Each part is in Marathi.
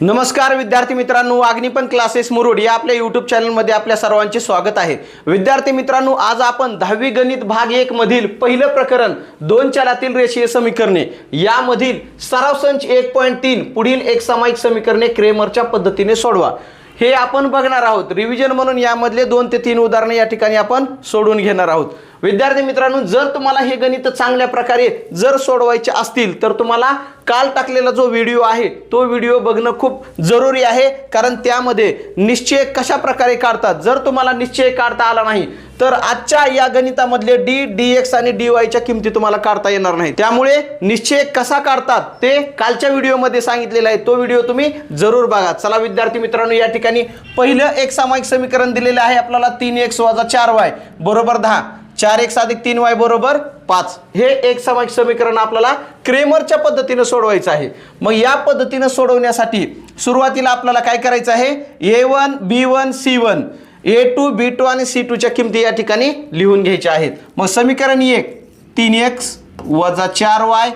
नमस्कार विद्यार्थी मित्रांनो, अग्निपंख क्लासेस मुरुड या आपल्या YouTube चॅनल मध्ये आपल्या सर्वांचे स्वागत आहे। विद्यार्थी मित्रांनो, आज आपण 10वी गणित भाग 1 मधील पहिलं प्रकरण दोन चलातील रेषीय समीकरणे यामधील सराव संच 1.3 पुढील एक सामायिक समीकरणे क्रेमरच्या पद्धतीने सोडवा हे आपण बघणार आहोत। रिव्हिजन म्हणून यामधले 2 ते 3 उदाहरणे या ठिकाणी आपण सोडून घेणार आहोत। विद्यार्थी मित्रांनो, जर तुम्हाला हे गणित चांगल्या प्रकारे जर सोडवायचे असतील तर तुम्हाला काल टाकलेला जो व्हिडिओ आहे तो व्हिडिओ बघणं खूप जरुरी आहे, कारण त्यामध्ये निश्चय कशा प्रकारे काढतात। जर तुम्हाला निश्चय काढता आला नाही तर आजच्या या गणितामधले dx आणि dy च्या किमती तुम्हाला काढता येणार नाही। त्यामुळे निश्चय कसा काढतात ते कालच्या व्हिडिओमध्ये सांगितलेलं आहे, तो व्हिडिओ तुम्ही जरूर बघा। चला विद्यार्थी मित्रांनो, या ठिकाणी पहिलं एक सामायिक समीकरण दिलेलं आहे आपल्याला 3x + 4y बरोबर 10, 4x + 3y बरोबर 5 हे एक सामायिक समीकरण आपल्याला क्रेमरच्या पद्धतीने सोडवायचं आहे। मग या पद्धतीने सोडवण्यासाठी सुरुवातीला आपल्याला काय करायचं आहे, a1 b1 c1 a2 b2 आणि c2 च्या किमती या ठिकाणी लिहून घ्यायच्या आहेत। मग समीकरण 1 3x + 4y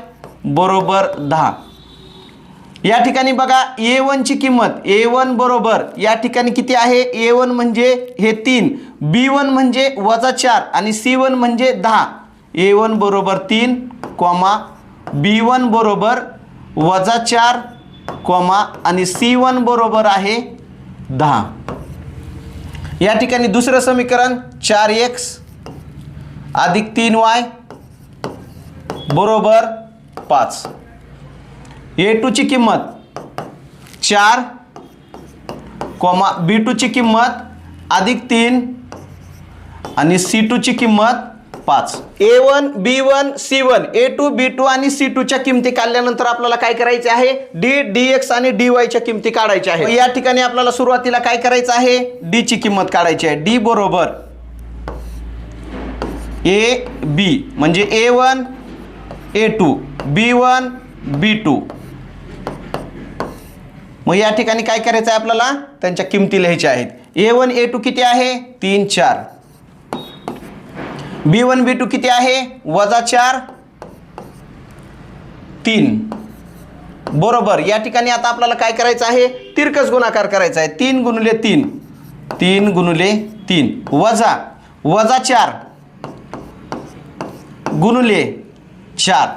बरोबर 10 या ठिकाणी बघा a1 ची किंमत a1 बरोबर या ठिकाणी किती आहे, a1 म्हणजे हे 3, b1 म्हणजे -4 आणि c1 म्हणजे 10। a1 बरोबर 3, b1 बरोबर -4, आणि c1 बरोबर आहे 10। या ठिकाणी दुसरं समीकरण 4x + 3y बरोबर 5। a2 ची किंमत 4, b2 ची किंमत +3 आणि c2 ची किंमत 5। a1 b1 c1 a2 b2 आणि c2 च्या किमती काढल्यानंतर आपल्याला काय करायचे आहे, dx आणि dy च्या किमती काढायच्या आहे। या ठिकाणी आपल्याला सुरुवातीला काय करायचं आहे, d ची किंमत काढायची आहे। d बरोबर a b म्हणजे a1 a2 b1 b2। मग या ठिकाणी काय करायचं आहे, आपल्याला त्यांच्या किमती लिहायच्या आहेत। a1 a2 किती आहे, 3 4, b1 b2 किती आहे, -4 3 बरोबर। या ठिकाणी आता आपल्याला काय करायचं आहे, तिरकस गुणाकार करायचा आहे। 3 × 3 3 × 3 -4 × 4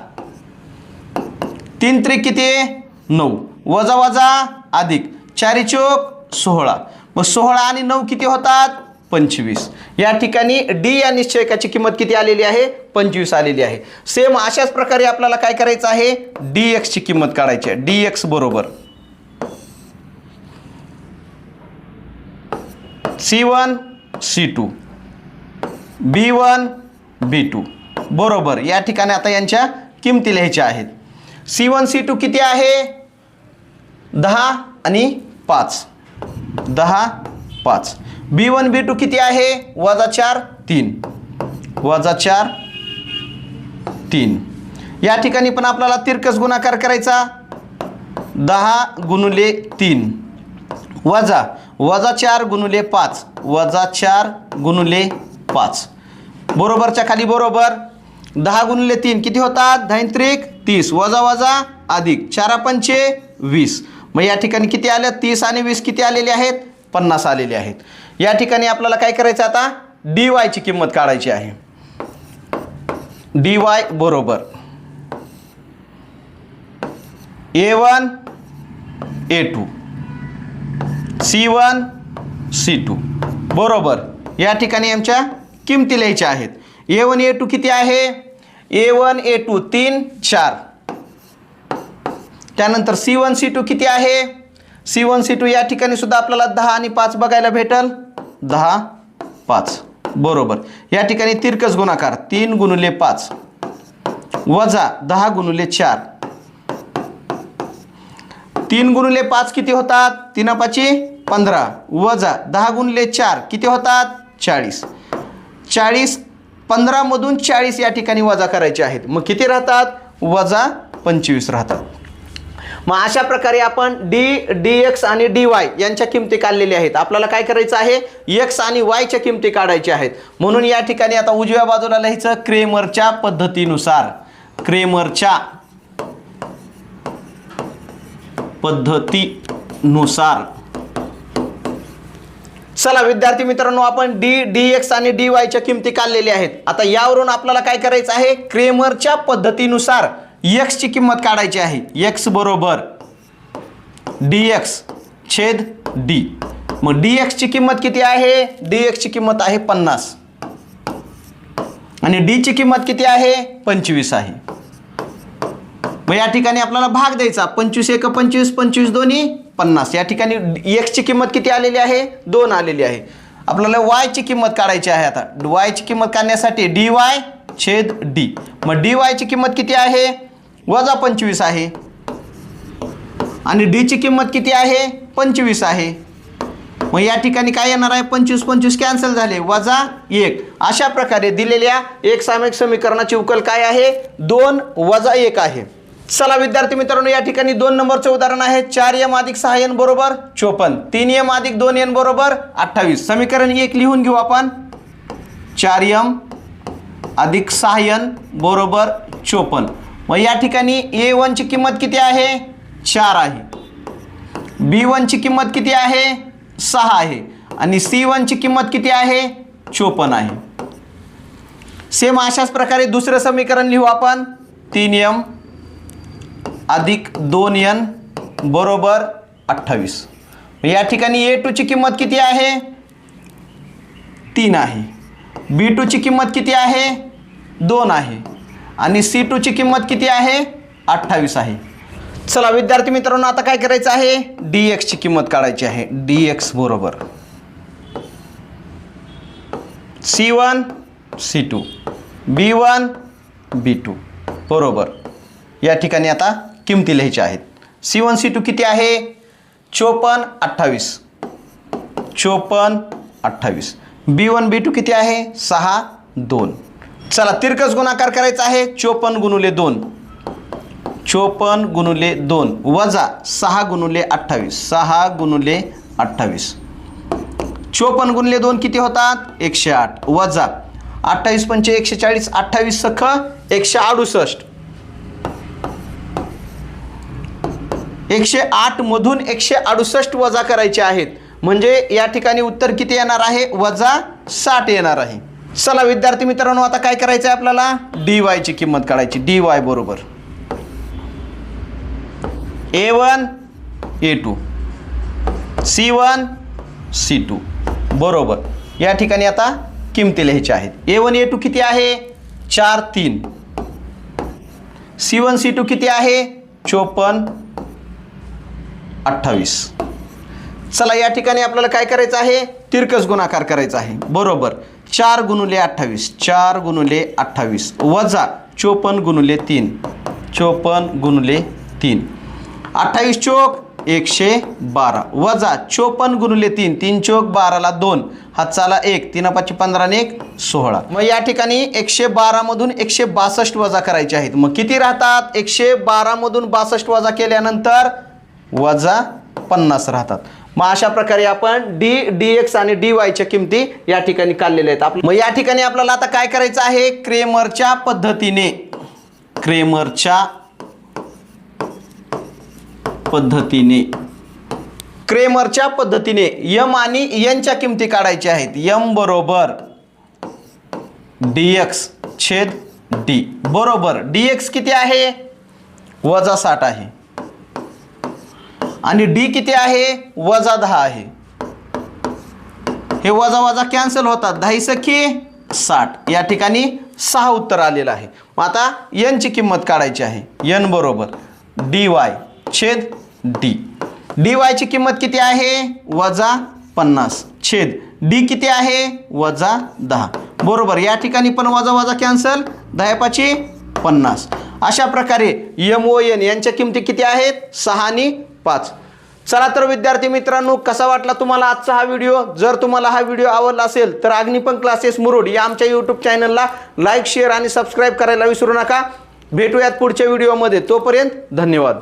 3 त्रिक किती आहे, 9 अधिक 4 चौक 16, मग 16 आणि 9 किती होतात, 25। या ठिकाणी d या निश्चयकाची किंमत किती आलेली आहे, 25 आलेली आहे। सेम अशाच प्रकारे आपल्याला काय करायचं आहे, dx ची किंमत काढायची आहे। dx बरोबर c1 c2 b1 b2 बरोबर। या ठिकाणी आता यांच्या किमती लिहायच्या आहेत। c1 c2 किती आहे, 10 आणि 5 10 5। b1 b2 किती आहे, -4 3 3। या ठिकाणी पण आपल्याला तिरकस गुणाकार करायचा। 10 × 3 -4 × 5 -4 × 5 बरोबरच्या खाली बरोबर 10 × 3 किती होतात, 10 त्रिक 30 अधिक 4 पंचे 20। मग या ठिकाणी किती आले, 30 आणि 20 किती आलेले आहेत, 50 आलेले आहेत। या ठिकाणी आपल्याला काय करायचं, आता dy ची किंमत काढायची आहे। dy बरोबर a1 a2 c1 c2 बरोबर। या ठिकाणी आमच्या किमती लिहायच्या आहेत। a1 a2 किती आहे, a1 a2 3 4, त्यानंतर c1 c2 किती आहे, c1 c2 या ठिकाणी सुद्धा आपल्याला 10 आणि 5 बघायला भेटल, 10 5 बरोबर। या ठिकाणी तिरकस गुणाकार 3 × 5 -10 × 4 3 × 5 किती होतात, 3 5 15 -10 × 4 किती होतात, 40 40 15 मधून 40 या ठिकाणी वजा करायचे आहेत। मग किती राहतात, -25 राहतात। मग अशा प्रकारे आपण dx आणि dy यांच्या किमती काढलेल्या आहेत। आपल्याला काय करायचं आहे, x आणि y च्या किमती काढायच्या आहेत। म्हणून या ठिकाणी आता उजव्या बाजूला लिहायचं क्रेमरच्या पद्धतीनुसार, क्रेमरच्या पद्धती नुसार. चला विद्यार्थी मित्रांनो, आपण dx आणि dy च्या किमती काढलेल्या आहेत. आता यावरून आपल्याला काय करायचं आहे, क्रेमरच्या पद्धतीनुसार x ची किंमत काढायची आहे. x बरोबर dx छेद d. मग dx ची किंमत किती आहे, dx ची किंमत आहे 50 आणि d ची किंमत किती आहे 25 आहे. मग या ठिकाणी आपल्याला भाग द्यायचा, 25 एक 25, 25 दोन्ही 50. या ठिकाणी x ची किंमत किती आलेली आहे, 2 आलेली आहे. आपल्याला y ची किंमत काढायची आहे. आता y ची किंमत काढण्यासाठी dy छेद d. मग dy ची किंमत किती आहे, वजा 25 आहे आणि d ची किंमत किती आहे 25 आहे. मग या ठिकाणी काय येणार आहे, 25 25 कॅन्सल झाले, वजा 1. अशा प्रकारे दिलेल्या एक सामायिक समीकरणाची उकल काय आहे, 2 वजा 1 आहे. चला विद्यार्थी मित्रांनो, या ठिकाणी 2 नंबरचे उदाहरण आहे. 4m अधिक 6n बरोबर 54, 3m अधिक 2n बरोबर 28. समीकरण 1 लिहून घेऊ आपण. 4m अधिक 6n बरोबर 54. मग या ठिकाणी a1 ची किंमत किती आहे, 4 आहे. b1 ची किंमत किती आहे, 6 आहे आणि c1 ची किंमत किती आहे, 54 आहे. सेम अशाच प्रकारे दुसरं समीकरण लिहू आपण. 3m अधिक 2n बरोबर 28. या ठिकाणी a2 ची किंमत किती आहे, 3 आहे. b2 ची किंमत किती आहे, 2 आहे आणि c2 ची किंमत किती आहे, 28 आहे. चला विद्यार्थी मित्रांनो, आता काय करायचं आहे, dx ची किंमत काढायची आहे. dx बरोबर c1 c2 b1 b2 बरोबर. या ठिकाणी आता किमती लिहायच्या आहेत. c1 c2 किती आहे, 54 28, 54 28. b1 b2 किती आहे, 6 2. चला तिरकस गुणाकार करायचा आहे. 54 गुणुले 2, 54 गुणुले 2 वजा 6 गुणुले 28, 6 गुणुले 28. 54 गुणिले 2 किती होतात, 108 वजा 28 पंचे 140, 28 सख 168. 108 मधून 168 वजा करायचे आहेत, म्हणजे या ठिकाणी उत्तर किती येणार आहे, वजा 60 येणार आहे. चला विद्यार्थी मित्रांनो, आता काय करायचं आहे आपल्याला, dy ची किंमत काढायची. dy बरोबर a1 a2 c1 c2 बरोबर. या ठिकाणी आता किमती लिहायच्या आहेत. a1 a2 किती आहे, 4 3. c1 c2 किती आहे, 54 28. चला या ठिकाणी आपल्याला काय करायचं आहे, तिरकस गुणाकार करायचा आहे. बरोबर 4 गुणुले 28, 4 गुणुले 28 वजा 54 गुणुले 3, 54 गुणुले 3. 28 चोक 112 वजा 54 गुणुले 3, 3 चोक 12 ला 2, हातचाला 1, 3 5 15 आणि 1 16. मग या ठिकाणी 112 मधून 162 वजा करायचे आहेत. मग किती राहतात, 112 मधून 62 वजा केल्यानंतर वजा 50 राहतात. मग अशा प्रकारे आपण dx आणि dy च्या किमती या ठिकाणी काढलेल्या आहेत. मग या ठिकाणी आपल्याला आता काय करायचं आहे, क्रेमरच्या पद्धतीने m आणि n च्या किमती काढायच्या आहेत. m बरोबर dx छेद d बरोबर dx किती आहे, वजा 60 आहे आणि d किती आहे, वजा 10 आहे. हे वजा वजा कॅन्सल होतात, 10 सखी 60. या ठिकाणी 6 उत्तर आलेलं आहे. मग आता n ची किंमत काढायची आहे. n बरोबर dy छेद d. dy ची किंमत किती आहे, वजा 50 छेद d किती आहे, वजा 10 बरोबर. या ठिकाणी पण वजा वजा कॅन्सल, 10 5 50. अशा प्रकारे m व n यांच्या किमती किती आहेत, 6 आणि 5. चला तर विद्यार्थी मित्रांनो, कसा वाटला तुम्हाला आजचा हा व्हिडिओ. जर तुम्हाला हा व्हिडिओ आवडला असेल तर अग्निपंख क्लासेस मुरुड या आमच्या यूट्यूब चॅनलला लाईक शेअर आणि सबस्क्राईब करायला विसरू नका. भेटूयात पुढच्या व्हिडिओमध्ये. तोपर्यंत धन्यवाद.